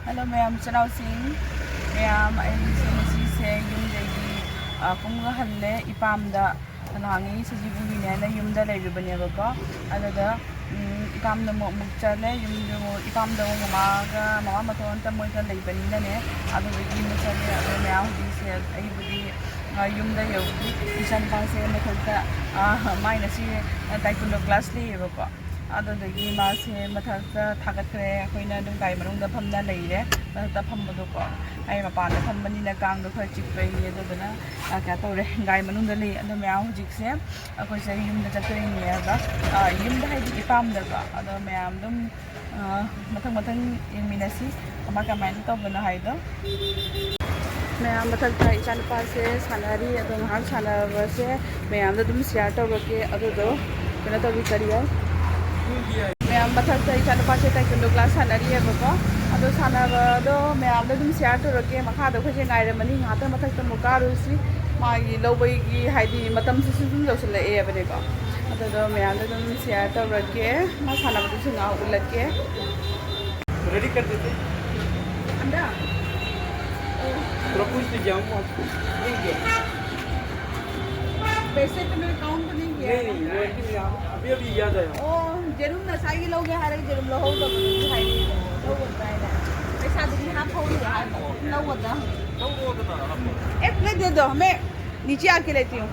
Hello ma'am, Chanao Singh. Ma'am, I Punga Halle, Ipamda, Hangi, Sajibuni, and Yumda Lebaneva, another Ipam the Mukchale, Ipam the Maga, Mamatonta Moika Lebanine, other beginners are now, he said, Yumda Yogi, Ishan Pase and Makalta, minus here, and Taekwondo class leave. ꯑꯗꯨꯗꯒꯤ ꯃꯥꯁꯦ ꯃꯊꯛꯇ ꯊꯥꯒꯠꯈ꯭ꯔꯦ ꯑꯩꯈꯣꯏꯅ ꯑꯗꯨꯝ ꯒꯥꯔꯤ ꯃꯅꯨꯡꯗ ꯐꯝꯅ ꯂꯩꯔꯦ ꯃꯊꯛꯇ ꯐꯝꯕꯗꯣꯀꯣ ꯑꯩ ꯃꯄꯥꯟꯗ ꯐꯝꯕꯅꯤꯅ ꯀꯥꯡꯗꯣ ꯈꯔ ꯆꯤꯛꯄꯩ ꯑꯗꯨꯗꯨꯅ ꯀꯩꯅꯣ ꯇꯧꯔꯦ ꯒꯥꯔꯤ ꯃꯅꯨꯡꯗ ꯂꯩ ꯑꯗꯣ ꯃꯌꯥꯝ ꯍꯧꯖꯤꯛꯁꯦ ꯑꯩꯈꯣꯏꯁꯦ ꯌꯨꯝꯗ ꯆꯠꯇꯣꯏꯅꯦꯕ ꯌꯨꯝꯗ ꯍꯥꯏꯗꯤ ꯏꯄꯥꯝꯗꯀꯣ ꯑꯗꯣ ꯃꯌꯥꯝ ꯑꯗꯨꯝ ꯃꯊꯪ ꯌꯦꯡꯃꯤꯟꯅꯁꯤ ꯀꯃꯥꯏꯅ ꯇꯧꯕꯅꯣ ꯍꯥꯏꯗꯣ ꯃꯌꯥꯝ ꯃꯊꯛꯇ ꯏꯆꯥꯅꯨꯄꯥꯁꯦ ꯁꯥꯟꯅꯔꯤ ꯑꯗꯣ ꯉꯥꯏꯍꯥꯛ ꯁꯥꯟꯅꯕꯁꯦ ꯃꯌꯥꯝꯗ ꯑꯗꯨꯝ ꯁꯤꯌꯥꯔ ꯇꯧꯔꯛꯀꯦ ꯑꯗꯨꯗꯣ ꯀꯩꯅꯣ ꯇꯧꯕꯤ ꯀꯔꯤ ꯌꯥꯏ मैम मथक इचानुपासे ताइक्वांडो क्लास सानरीबको अदो सानबदो मैम दुम शेयर तौरके मखाद अखोजे गायरमनी ngata मथक मुकारुसी मागी लौबगी हाइदी मतम से दुम लौसलएबनेको अदो मैम दुम शेयर तौरके मा सानबदो सिंगा उलके रेडी कर देते अंडा प्रपोज पे जाऊं पैसे तो मेरे अकाउंट में नहीं किया नहीं लेकिन अभी याद आया ओ जरूर ना साइकिल लोगे हारे जरूर लो हो तो हाई लो होता है पैसा दे हाफ हो गया लो होता एक प्लेट दे दो मैं नीचे आके लेती हूँ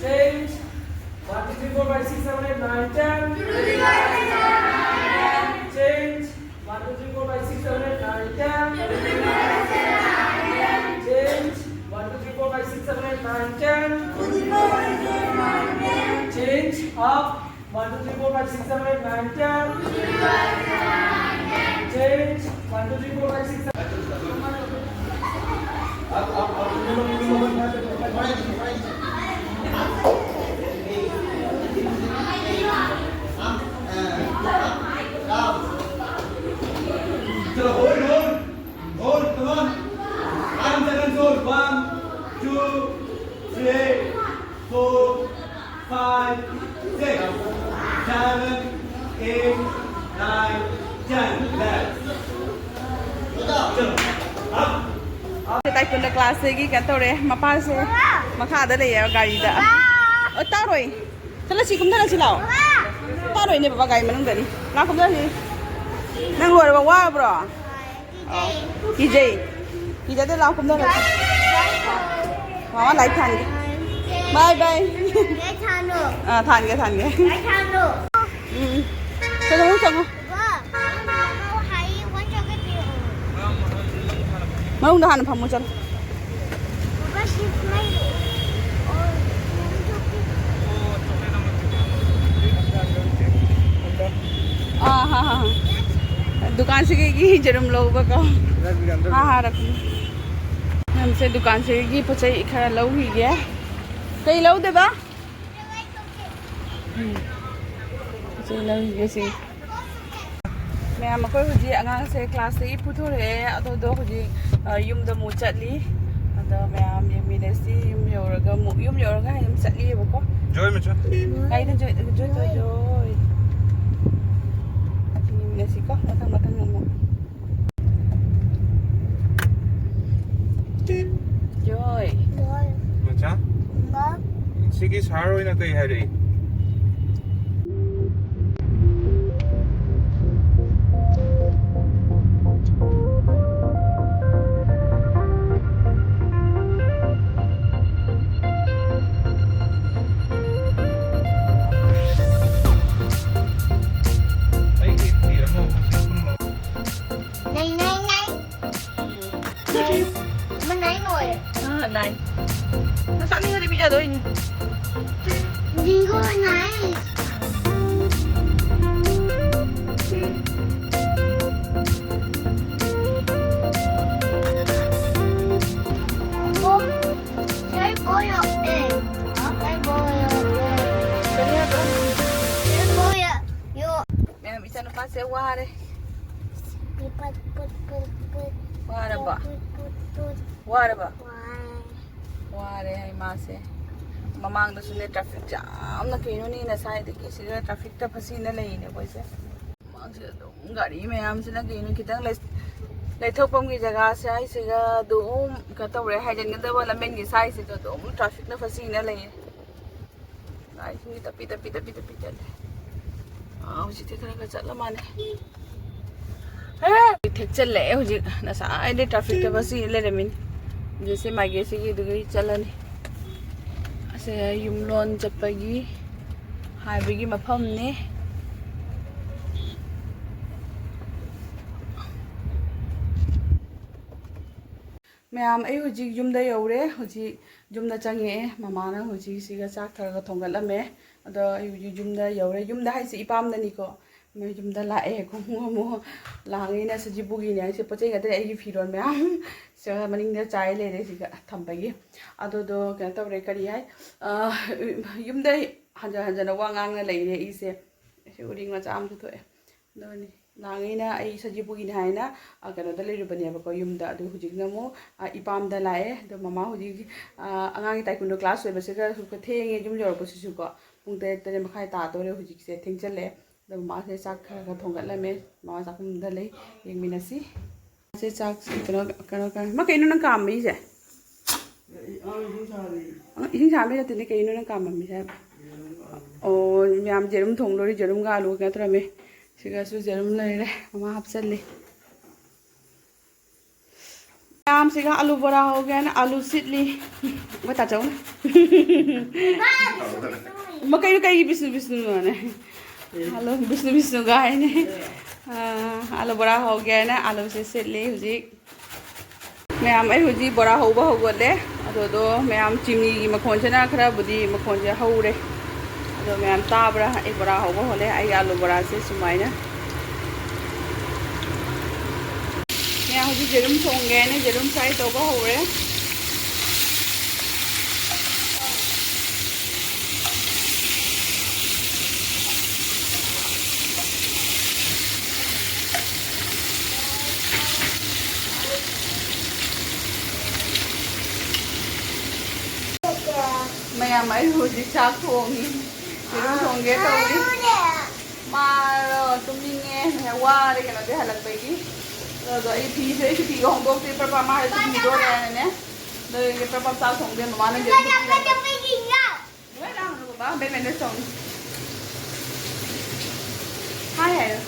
Change 1 2 3 4 5 6 7 8 9 10 change 1 2 3 4 5 6 7 8 9 10 change up 1 2 3 4 5 6 7 8 9 10 change 1 2 3 4 5 6 7 चलो hold come on arm seconds hold 1 2 3 4 5 6 7 8 9 10 left चलो up ताइक्वांडो क्लास से की क्या तौरे मपा से मखादा ले गाड़ी दा तारोई चलो सिकुम थना सिलाओ तारोई ने बाबा गाड़ी मनुंग दनी ला कुम दनी नंग लोर बा वा ब्रो की जे दे ला कुम दनी मामा लाइट थान के बाय बाय थान के चलो चलो मनुंग दा हान फमु चल हाँ दुकान से गई जरूम लोग बका हाँ रख हमसे दुकान से गई पचे खरा लौ ही गया कई लौ दे बा पचे लौ ही गया सी मैं मको हुजी अंगांग से क्लास से पुथुरे अदो दो हुजी युम द मु चटली अदो मैं ये मिलेसी युम योरगा हम चटली बको joy में चल आई न joy Nasi kah matang-matang mo. Joy. अच्छा सिगी सारो इन कई है रे Này. Nó sẵn đi đi bây giờ rồi. Đi thôi. ꯏꯆꯥꯅꯨꯄꯥꯁꯦ ꯋꯥꯔꯦ ꯋꯥꯔꯕ ꯋꯥꯔꯕ ꯋꯥꯔꯦ ꯍꯥꯏ ꯃꯥꯁꯦ ꯃꯃꯥꯡꯗꯁꯨꯅꯦ ꯇ꯭ꯔꯥꯐꯤꯛ ꯌꯥꯝꯅ ꯀꯩꯅꯣꯅꯤ ꯉꯁꯥꯏꯗꯒꯤ ꯁꯤꯗ ꯇ꯭ꯔꯥꯐꯤꯛꯇ ꯐꯁꯤꯅ ꯂꯩꯅꯦ ꯑꯩꯈꯣꯏꯁꯦ ꯃꯃꯥꯡꯁꯤꯗ ꯑꯗꯨꯝ ꯒꯥꯔꯤ ꯃꯌꯥꯝꯁꯤꯅ ꯀꯩꯅꯣ ꯈꯤꯇꯪ ꯂꯩꯊꯣꯛꯐꯝꯒꯤ ꯖꯒꯥꯁꯦ ꯑꯩꯁꯤꯒ ꯑꯗꯨꯝ ꯀꯩꯅꯣ ꯇꯧꯔꯦ ꯍꯥꯏꯖꯤꯟꯒꯗꯕ ꯂꯝꯕꯦꯟꯒꯤ ꯁꯥꯏꯁꯤꯗ ꯑꯗꯨꯝ ꯇ꯭ꯔꯥꯐꯤꯛꯅ ꯐꯁꯤꯅ ꯂꯩꯌꯦ ꯒꯥꯔꯤꯁꯤꯡꯁꯤ ꯇꯞꯄꯤ ꯆꯠꯂꯦ ꯍꯧꯖꯤꯛꯇꯤ ꯈꯔ ꯆꯠꯂ ꯃꯥꯜꯂꯦ ꯊꯦꯛꯆꯜꯂꯛꯑꯦ ꯍꯧꯖꯤꯛ ꯉꯁꯥꯏꯗꯩ ꯇ꯭ꯔꯥꯐꯤꯛꯇ ꯐꯁꯤ ꯂꯩꯔꯝꯃꯤꯅꯤ ꯍꯧꯖꯤꯛꯁꯦ ꯃꯥꯏꯒꯦꯁꯤꯒꯤꯗꯨꯒꯤ ꯆꯠꯂꯅꯤ ꯑꯁꯦ ꯌꯨꯝꯂꯣꯟ ꯆꯠꯄꯒꯤ ꯍꯥꯏꯕꯒꯤ ꯃꯐꯝꯅꯤ ꯃꯌꯥꯝ ꯑꯩ ꯍꯧꯖꯤꯛ ꯌꯨꯝꯗ ꯌꯧꯔꯦ ꯍꯧꯖꯤꯛ ꯌꯨꯝꯗ ꯆꯪꯉꯛꯑꯦ ꯃꯃꯥꯅ ꯍꯧꯖꯤꯛ ꯁꯤꯒ ꯆꯥꯛ ꯊꯔꯒ ꯊꯣꯡꯒꯠꯂꯝꯃꯦ ꯑꯗꯣ ꯑꯩ ꯍꯧꯖꯤꯛ ꯌꯨꯝꯗ ꯌꯧꯔꯦ ꯌꯨꯝꯗ ꯍꯥꯏꯁꯦ ꯏꯄꯥꯝꯗꯅꯤꯀꯣ ꯃꯣꯏ ꯌꯨꯝꯗ ꯂꯥꯛꯑꯦ ꯈꯣꯡꯎꯞ ꯑꯃꯨꯛ ꯂꯥꯡꯉꯤꯅ ꯁꯖꯤꯕꯨꯒꯤꯅꯦ ꯍꯥꯏꯁꯦ ꯄꯣꯠ ꯆꯩ ꯉꯥꯛꯇꯅꯦ ꯑꯩꯒꯤ ꯐꯤꯔꯣꯜ ꯃꯌꯥꯝ ꯁꯤꯒ ꯃꯅꯤꯡꯗ ꯆꯥꯏ ꯂꯩꯔꯦ ꯁꯤꯒ ꯊꯝꯕꯒꯤ ꯑꯗꯨꯗꯣ ꯀꯩꯅꯣ ꯇꯧꯔꯦ ꯀꯔꯤ ꯍꯥꯏ ꯌꯨꯝꯗ ꯍꯟꯖꯟ ꯋꯥ ꯉꯥꯡꯅ ꯂꯩꯔꯦ ꯑꯩꯁꯦ ꯎꯔꯤꯡ ꯃꯆꯥ ꯑꯃꯁꯨ ꯊꯣꯛꯑꯦ ꯑꯗꯨꯅꯤ ꯂꯥꯡꯉꯤꯅ ꯑꯩ ꯁꯖꯤꯕꯨꯒꯤꯅꯤ ꯍꯥꯏꯅ ꯀꯩꯅꯣꯗ ꯂꯩꯔꯨꯕꯅꯦꯕꯀꯣ ꯌꯨꯝꯗ ꯑꯗꯨ ꯍꯧꯖꯤꯛꯅ ꯑꯃꯨꯛ ꯏꯄꯥꯝꯗ ꯂꯥꯛꯑꯦ ꯑꯗꯣ ꯃꯃꯥ ꯍꯧꯖꯤꯛ ꯑꯉꯥꯡꯒꯤ ꯇꯥꯏꯀꯨꯟꯗꯣ ꯀ꯭ꯂꯥꯁ ꯂꯣꯏꯕꯁꯤꯒ ꯊꯦꯡꯉꯦ ꯌꯨꯝ ꯌꯧꯔꯛꯄꯁꯤꯁꯨꯀꯣ ꯄꯨꯡ 8 ꯇꯥꯗꯣꯔꯦ ꯍꯧꯖꯤꯛꯁꯦ ꯊꯦꯡꯖꯜꯂꯦ ꯑꯗꯣ ꯃꯃꯥꯁꯦ ꯆꯥꯛ ꯈꯔ ꯊꯣꯡꯒꯠꯂꯝꯃꯦ ꯃꯃꯥ ꯆꯥꯛꯈꯨꯝꯗ ꯂꯩ ꯌꯦꯡꯃꯤꯟꯅꯁꯤ ꯁꯦ ꯆꯥꯛ ꯀꯩꯅꯣ ꯃꯥ ꯀꯩꯅꯣ ꯅꯪ ꯀꯥꯝꯃꯤꯁꯦ ꯏꯁꯤꯡ ꯁꯥꯕꯩ ꯅꯠꯇꯦꯅꯦ ꯀꯩꯅꯣ ꯅꯪ ꯀꯥꯝꯃꯝꯃꯤꯁꯦ ꯍꯥꯏꯕ ꯑꯣ ꯃꯌꯥꯝ ꯖꯦꯔꯨꯝ ꯊꯣꯡꯗꯣꯔꯤ ꯖꯦꯔꯨꯝꯒ ꯑꯥꯂꯨ ꯀꯩꯅꯣ ꯇꯧꯔꯝꯃꯤ ꯁꯤꯒꯁꯨ ꯖꯦꯔꯨꯝ ꯂꯩꯔꯦ ꯃꯃꯥ ꯍꯥꯞꯆꯜꯂꯤ ꯃꯌꯥꯝꯁꯤꯒ ꯑꯥꯂꯨ ꯕꯣꯔꯥ ꯍꯧꯒꯦꯅ ꯑꯥꯂꯨ ꯁꯤꯠꯂꯤ ꯃꯣꯏ ꯇꯥꯆꯧꯅ ꯀꯩꯅꯣ ꯀꯩꯒꯤ ꯕꯤꯁꯅꯨꯅꯣꯅꯦ ꯑꯥꯂꯨ ꯕꯤꯁꯅꯨ ꯒꯥꯏꯅꯦ ꯑꯥꯂꯨ ꯕꯣꯔꯥ ꯍꯧꯒꯦꯅ ꯑꯥꯂꯨꯁꯦ ꯁꯤꯠꯂꯤ ꯍꯧꯖꯤꯛ ꯃꯌꯥꯝ ꯑꯩ ꯍꯧꯖꯤꯛ ꯕꯣꯔꯥ ꯍꯧꯕ ꯍꯧꯒꯠꯂꯦ ꯑꯗꯨꯗꯣ ꯃꯌꯥꯝ ꯆꯤꯅꯤꯒꯤ ꯃꯈꯣꯟꯁꯤꯅ ꯈꯔꯕꯨꯗꯤ ꯃꯈꯣꯟꯁꯦ ꯍꯧꯔꯦ ꯑꯗꯣ ꯃꯌꯥꯝ ꯇꯥꯕ꯭ꯔꯥ ꯑꯩ ꯕꯣꯔꯥ ꯍꯧꯕ ꯍꯧꯔꯦ ꯑꯩ ꯑꯥꯂꯨ ꯕꯣꯔꯥꯁꯦ ꯁꯨꯃꯥꯏꯅ ꯃꯌꯥꯝ ꯍꯧꯖꯤꯛ ꯖꯦꯔꯨꯝ ꯊꯣꯡꯒꯦꯅ ꯖꯦꯔꯨꯝ ꯐ꯭ꯔꯥꯏ ꯇꯧꯕ ꯍꯧꯔꯦ ꯃꯌꯥꯝ ꯑꯩ ꯍꯧꯖꯤꯛ ꯆꯥꯛ ꯊꯣꯡꯉꯤ ꯖꯦꯔꯨꯝ ꯊꯣꯡꯒꯦ ꯇꯧꯔꯤ ꯃꯥꯔꯣ ꯇꯨꯝꯅꯤꯡꯉꯦ ꯋꯥꯔꯦ ꯀꯩꯅꯣꯗꯩ ꯍꯜꯂꯛꯄꯒꯤ ꯑꯗꯣ ꯑꯩ ꯐꯤꯁꯦ ꯑꯩꯁꯨ ꯐꯤꯒ ꯍꯣꯡꯗꯣꯛꯇꯦ ꯄ꯭ꯔꯄꯥ ꯃꯥ ꯇꯨꯝꯈꯤꯗꯣꯔꯦꯅꯅꯦ ꯑꯗꯣ ꯄ꯭ꯔꯄꯥ ꯆꯥꯛ ꯊꯣꯡꯗꯦ ꯃꯃꯥꯅ ꯍꯥꯏ ꯍꯥꯏꯌꯣ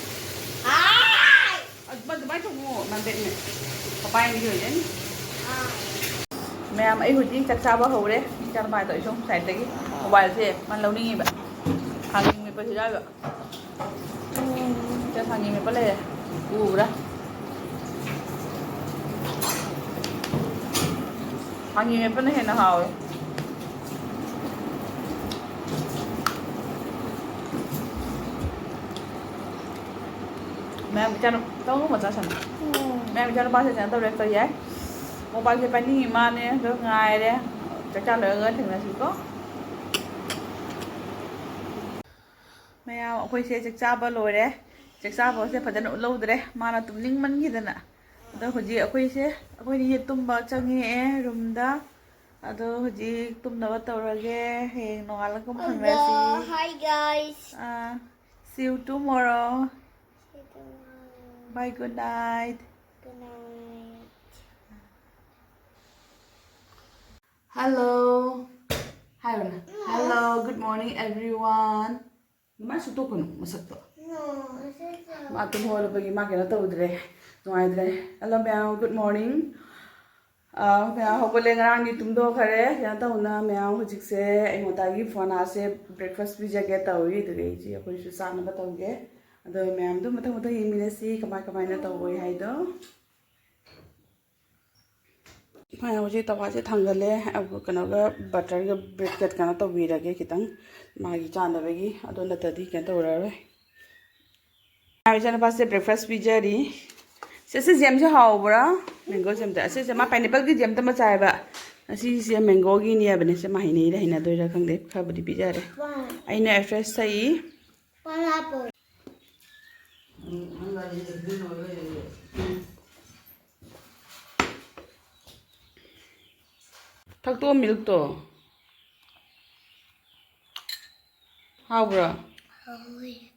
ꯑꯗꯨꯃꯥꯏꯅ ꯊꯣꯡꯉꯣ ꯃꯥꯟꯕꯦꯠꯅꯦ ꯄꯄꯥꯏꯅꯒꯤ ꯑꯣꯏꯖꯅꯤ ꯃꯌꯥꯝ ꯑꯩ ꯍꯧꯖꯤꯛ ꯆꯥꯛ ꯆꯥꯕ ꯍꯧꯔꯦ ꯏꯆꯥꯅꯨꯄꯥꯗꯣ ꯑꯩ ꯁꯣꯝ ꯁꯥꯏꯗꯇꯒꯤ ꯃꯣꯕꯥꯏꯜꯁꯦ ꯃꯥꯅ ꯂꯧꯅꯤꯡꯉꯤꯕ ꯊꯥꯡꯖꯤꯡ ꯃꯦꯠꯄꯁꯤ ꯌꯥꯎꯏꯕ ꯊꯥꯡꯖꯤꯡ ꯃꯦꯠꯄ ꯂꯩꯔꯦ ꯎꯕ꯭ꯔꯥ ꯊꯥꯡꯖꯤꯡ ꯃꯦꯠꯄꯅ ꯍꯦꯟꯅ ꯍꯥꯎꯋꯦ mẹ bị cho nó tao mà cho sẵn mẹ bị cho nó bao giờ sẵn tao đẹp tao vậy một bao giờ phải đi mà nè rồi ngày đấy chắc chắn là gần thì là chỉ có mẹ akwai sai chắc cha ba lôi đấy chắc cha ba sai phải nó lâu đấy mà nó tụm linh măng gì đó nè đó hồi gì akwai đi tụm bao chân nghe room đó đó hồi gì tụm đó tao ra ghé hẹn nó là cũng không về gì Hi guys. See you tomorrow. Bye, good night. Good night. Hello. Hi, Rana. Hello, good morning, everyone. Mas suto ko no, masakto. No, Matum holo pagi makina to dre. Tuai dre. Hello, meow. Good morning. Meow hopole ngarang ni tumdo khare. Ya ta una meow hujik se ai motagi phone ase breakfast bi jage ta hui dre ji akoi su sa na ba tawge. Ado meow du matang matang yimina si kamai na tawoi hai do. मैं मुझे तवा से थंगले अब कनोगा butter का bread cut करना तो वीर के कितंग मागी चांदबेगी अदो नतदी के तो रवे आई जन पास से ब्रेकफास्ट पिजरी से जेम से हाउबरा मैंगो जेम ता से मा पाइनएप्पल की जेम ता मचायबा असी से मैंगो की नि बने से माहिने रे हिना दोइरा खंगदे खबदी पिजरे आइने फ्रेश सही pineapple. ꯊꯛꯇꯣꯛꯑꯣ ꯃꯤꯜꯛꯇꯣ ꯍꯥꯎꯕ꯭ꯔꯥ Holy.